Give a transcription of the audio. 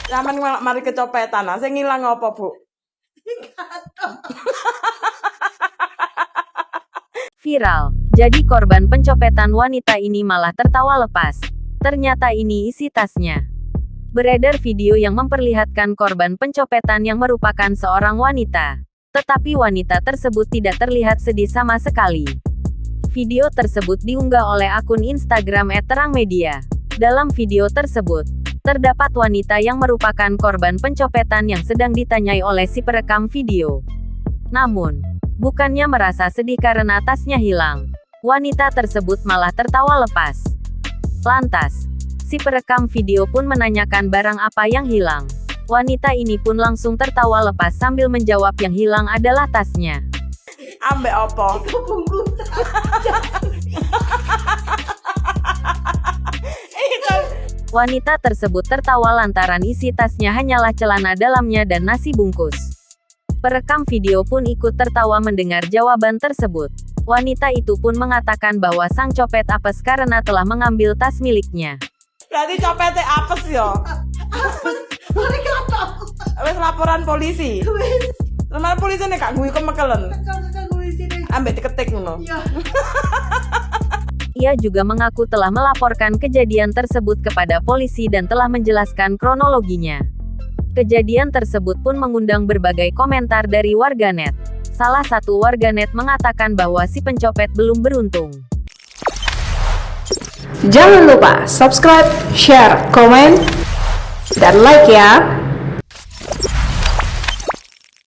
Sampeyan malah mari kecopetan. Nah, sing ilang apa, Bu? Viral. Jadi korban pencopetan wanita ini malah tertawa lepas. Ternyata ini isi tasnya. Beredar video yang memperlihatkan korban pencopetan yang merupakan seorang wanita. Tetapi wanita tersebut tidak terlihat sedih sama sekali. Video tersebut diunggah oleh akun Instagram @terangmedia. Dalam video tersebut, terdapat wanita yang merupakan korban pencopetan yang sedang ditanyai oleh si perekam video. Namun, bukannya merasa sedih karena tasnya hilang. Wanita tersebut malah tertawa lepas. Lantas, si perekam video pun menanyakan barang apa yang hilang. Wanita ini pun langsung tertawa lepas sambil menjawab yang hilang adalah tasnya. Ambek apa? Wanita tersebut tertawa lantaran isi tasnya hanyalah celana dalamnya dan nasi bungkus. Perekam video pun ikut tertawa mendengar jawaban tersebut. Wanita itu pun mengatakan bahwa sang copet apes karena telah mengambil tas miliknya. Berarti copete apes yo. Wes laporan polisi. Laporan polisi nek gak nguyu kemekelen. Ambek diketik ngono. Ia juga mengaku telah melaporkan kejadian tersebut kepada polisi dan telah menjelaskan kronologinya. Kejadian tersebut pun mengundang berbagai komentar dari warganet. Salah satu warganet mengatakan bahwa si pencopet belum beruntung. Jangan lupa subscribe, share, komen, dan like ya.